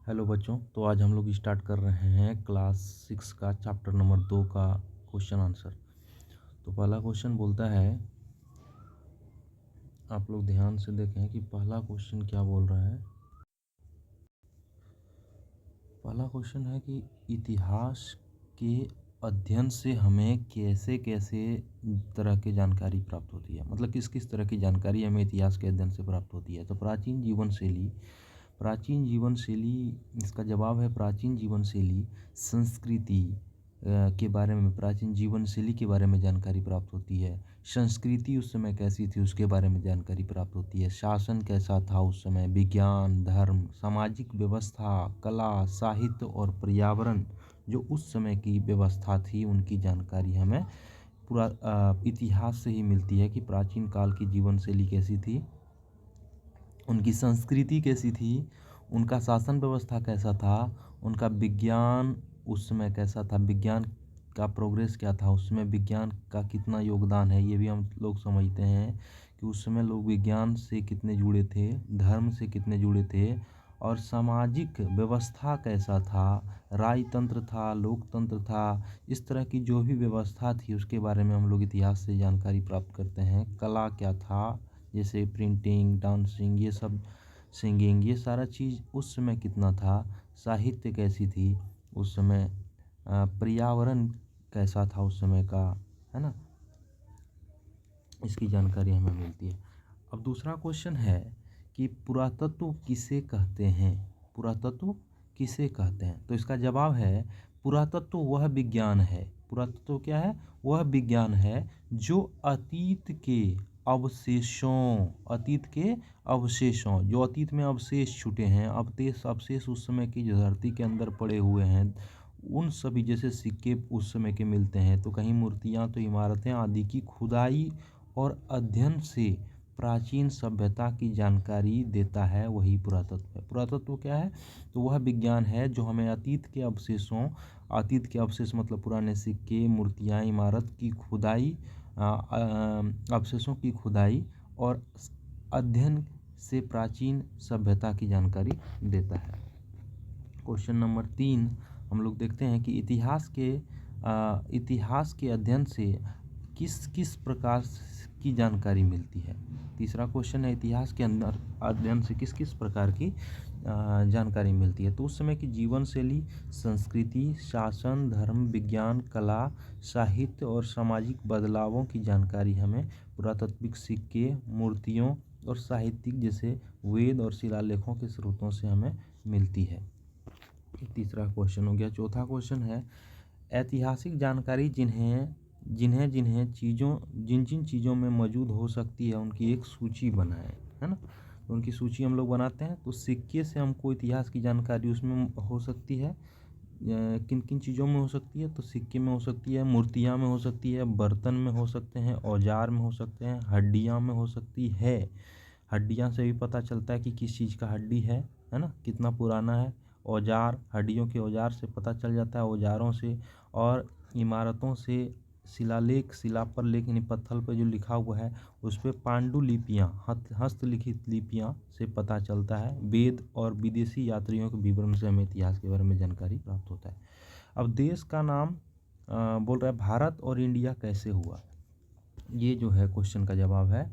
Hello बच्चों। तो आज हम लोग स्टार्ट कर रहे हैं क्लास 6 का चैप्टर नंबर 2 का क्वेश्चन आंसर। तो पहला क्वेश्चन बोलता है, आप लोग ध्यान से देखें कि पहला क्वेश्चन क्या बोल रहा है। पहला क्वेश्चन है कि इतिहास के अध्ययन से हमें कैसे कैसे तरह की जानकारी प्राप्त होती है, मतलब किस किस तरह की जानकारी हमें इतिहास के अध्ययन से प्राप्त होती है। तो प्राचीन जीवन शैली इसका जवाब है प्राचीन जीवन शैली संस्कृति के बारे में, प्राचीन जीवन शैली के बारे में जानकारी प्राप्त होती है। संस्कृति उस समय कैसी थी उसके बारे में जानकारी प्राप्त होती है। शासन कैसा था उस समय, विज्ञान, धर्म, सामाजिक व्यवस्था, कला, साहित्य और पर्यावरण जो उस समय की व्यवस्था थी उनकी जानकारी हमें इतिहास से ही मिलती है कि प्राचीन काल की जीवन शैली कैसी थी, उनकी संस्कृति कैसी थी, उनका शासन व्यवस्था कैसा था, उनका विज्ञान उस समय कैसा था, विज्ञान का प्रोग्रेस क्या था, उसमें विज्ञान का कितना योगदान है। ये भी हम लोग समझते हैं कि उस समय लोग विज्ञान से कितने जुड़े थे, धर्म से कितने जुड़े थे, और सामाजिक व्यवस्था कैसा था, राजतंत्र था, लोकतंत्र था, इस तरह की जो भी व्यवस्था थी उसके बारे में हम लोग इतिहास से जानकारी प्राप्त करते हैं। कला क्या था, जैसे प्रिंटिंग, डांसिंग, ये सब, सिंगिंग, ये सारा चीज़ उस समय कितना था, साहित्य कैसी थी उस समय, पर्यावरण कैसा था उस समय का, है ना, इसकी जानकारी हमें मिलती है। अब दूसरा क्वेश्चन है कि पुरातत्व किसे कहते हैं, पुरातत्व किसे कहते हैं। तो इसका जवाब है पुरातत्व वह विज्ञान है, पुरातत्व क्या है, वह विज्ञान है जो अतीत के अवशेषों जो अतीत में अवशेष छूटे हैं, अवशेष उस समय की जो धरती के अंदर पड़े हुए हैं, उन सभी, जैसे सिक्के उस समय के मिलते हैं, तो कहीं मूर्तियाँ, तो इमारतें आदि की खुदाई और अध्ययन से प्राचीन सभ्यता की जानकारी देता है, वही पुरातत्व है। पुरातत्व क्या है, तो वह विज्ञान है जो हमें अतीत के अवशेष मतलब पुराने सिक्के, मूर्तियाँ, इमारत की खुदाई, अवशेषों की खुदाई और अध्ययन से प्राचीन सभ्यता की जानकारी देता है। क्वेश्चन नंबर 3 हम लोग देखते हैं कि इतिहास के अध्ययन से किस किस प्रकार की जानकारी मिलती है। तीसरा क्वेश्चन है, इतिहास के अंदर अध्ययन से किस किस प्रकार की जानकारी मिलती है। तो उस समय की जीवन शैली, संस्कृति, शासन, धर्म, विज्ञान, कला, साहित्य और सामाजिक बदलावों की जानकारी हमें पुरातात्विक सिक्के, मूर्तियों और साहित्यिक जैसे वेद और शिलालेखों के स्रोतों से हमें मिलती है। तीसरा क्वेश्चन हो गया। चौथा क्वेश्चन है, ऐतिहासिक जानकारी जिन जिन चीज़ों में मौजूद हो सकती है उनकी एक सूची बनाएं, है ना। तो उनकी सूची हम लोग बनाते हैं। तो सिक्के से हमको इतिहास की जानकारी उसमें हो सकती है, किन किन चीज़ों में हो सकती है, तो सिक्के में हो सकती है, मूर्तियाँ में हो सकती है, बर्तन में हो सकते हैं, औजार में हो सकते हैं, हड्डियाँ में हो सकती है। हड्डियाँ से भी पता चलता है कि किस चीज़ का हड्डी है ना, कितना पुराना है। औजार, हड्डियों के औजार से पता चल जाता है, औजारों से। और इमारतों से शिलालेख, शिला पर लेख यानी पत्थर पर जो लिखा हुआ है उस पर पांडुलिपियाँ, हस्तलिखित लिपियाँ से पता चलता है। वेद और विदेशी यात्रियों के विवरण से हमें इतिहास के बारे में जानकारी प्राप्त होता है। अब देश का नाम बोल रहा है भारत और इंडिया कैसे हुआ, ये जो है क्वेश्चन का जवाब है।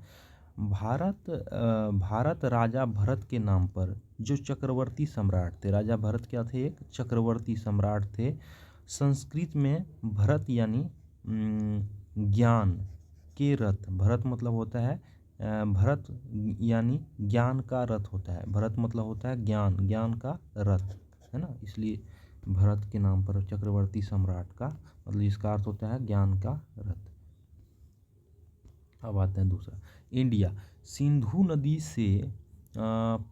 भारत राजा भरत के नाम पर जो चक्रवर्ती सम्राट थे, राजा भरत क्या थे, एक चक्रवर्ती सम्राट थे। संस्कृत में भरत यानी ज्ञान के रथ, भरत मतलब होता है भरत यानी ज्ञान का रथ होता है, भरत मतलब होता है ज्ञान का रथ, है ना। इसलिए भरत के नाम पर चक्रवर्ती सम्राट का मतलब इसका अर्थ होता है ज्ञान का रथ। अब आते हैं दूसरा, इंडिया। सिंधु नदी से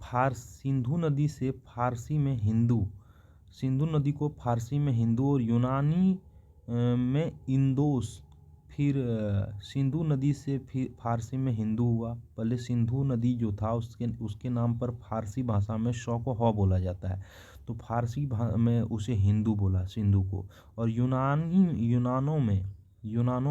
फारसी में हिंदू, सिंधु नदी को फारसी में हिंदू और यूनानी में इंदोस, फिर सिंधु नदी से फिर फारसी में हिंदू हुआ। पहले सिंधु नदी जो था उसके नाम पर फारसी भाषा में शौ को ह बोला जाता है, तो फारसी में उसे हिंदू बोला, सिंधु को। और यूनानों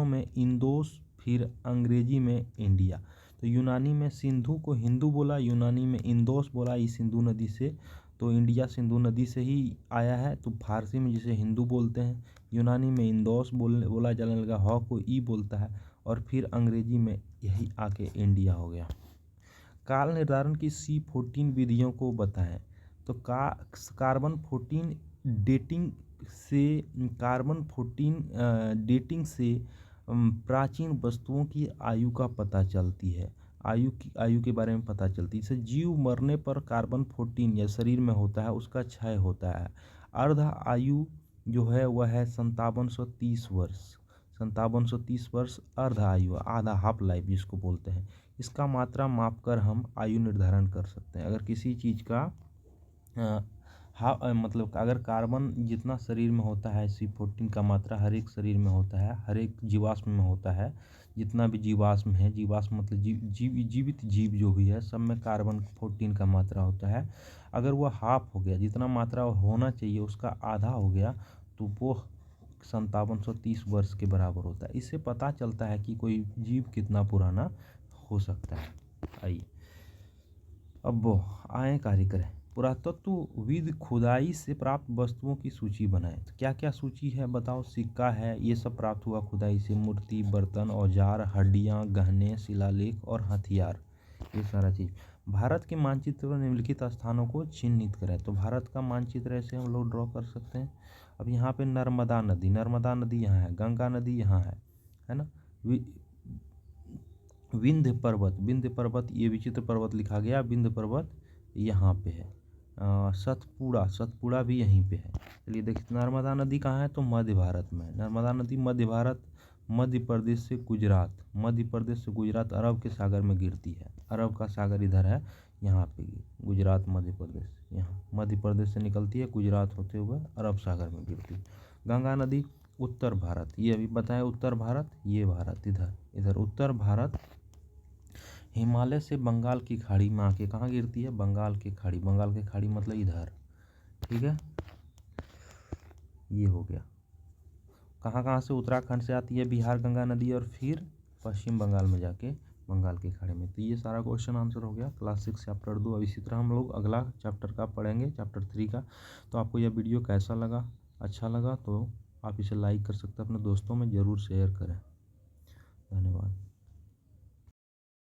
में इंदोस, फिर अंग्रेजी में इंडिया। तो यूनानी में सिंधु को हिंदू बोला, यूनानी में इंदोस बोला, इस सिंधु नदी से। तो इंडिया सिंधु नदी से ही आया है। तो फारसी में जिसे हिंदू बोलते हैं, यूनानी में इंदोस बोला जाने लगा, ह को ई बोलता है, और फिर अंग्रेजी में यही आके इंडिया हो गया। काल निर्धारण की C14 विधियों को बताएं। तो कार्बन 14 डेटिंग से प्राचीन वस्तुओं की आयु का पता चलती है। आयु के बारे में पता चलती है। जैसे जीव मरने पर कार्बन 14 या शरीर में होता है, उसका क्षय होता है। अर्ध आयु जो है वह है 5730 वर्ष। 5730 वर्ष अर्ध आयु, आधा हाफ लाइफ जिसको बोलते हैं। इसका मात्रा मापकर हम आयु निर्धारण कर सकते हैं। अगर किसी चीज़ का मतलब अगर कार्बन जितना शरीर में होता है, C14 का मात्रा हर एक शरीर में होता है, हर एक जीवाश्म में होता है। जितना भी जीवाश्म है, जीवाश्म मतलब जीवित जीव जो भी है, सब में कार्बन 14 का मात्रा होता है। अगर वह हाफ हो गया, जितना मात्रा होना चाहिए उसका आधा हो गया, तो वो 5730 वर्ष के बराबर होता है। इससे पता चलता है कि कोई जीव कितना पुराना हो सकता है। आइए अब वो आए कार्य करें। पुरातत्वविद खुदाई से प्राप्त वस्तुओं की सूची बनाएं। तो क्या क्या सूची है बताओ। सिक्का है, ये सब प्राप्त हुआ खुदाई से। मूर्ति, बर्तन, औजार, हड्डियाँ, गहने, शिलालेख और हथियार, ये सारा चीज़। भारत के मानचित्र में निम्नलिखित स्थानों को चिन्हित करें। तो भारत का मानचित्र ऐसे हम लोग ड्रॉ कर सकते हैं। अब यहाँ पे नर्मदा नदी यहाँ है, गंगा नदी यहाँ है ना। विंध्य पर्वत, ये विचित्र पर्वत लिखा गया। विंध्य पर्वत यहाँ पे है। सतपुड़ा भी यहीं पे है। चलिए देखिए, नर्मदा नदी कहाँ है, तो मध्य भारत में। नर्मदा नदी मध्य भारत, मध्य प्रदेश से गुजरात अरब के सागर में गिरती है। अरब का सागर इधर है, यहाँ पे गुजरात मध्य प्रदेश, यहाँ मध्य प्रदेश से निकलती है, गुजरात होते हुए अरब सागर में गिरती है। गंगा नदी उत्तर भारत, ये अभी बताया उत्तर भारत, ये भारत इधर उत्तर भारत हिमालय से बंगाल की खाड़ी में आके कहाँ गिरती है, बंगाल की खाड़ी मतलब इधर, ठीक है। ये हो गया। कहाँ से, उत्तराखंड से आती है बिहार गंगा नदी, और फिर पश्चिम बंगाल में जाके बंगाल की खाड़ी में। तो ये सारा क्वेश्चन आंसर हो गया क्लास 6 चैप्टर 2। अब इसी तरह हम लोग अगला चैप्टर का पढ़ेंगे, चैप्टर 3 का। तो आपको यह वीडियो कैसा लगा, अच्छा लगा तो आप इसे लाइक कर सकते हैं, अपने दोस्तों में ज़रूर शेयर करें। धन्यवाद।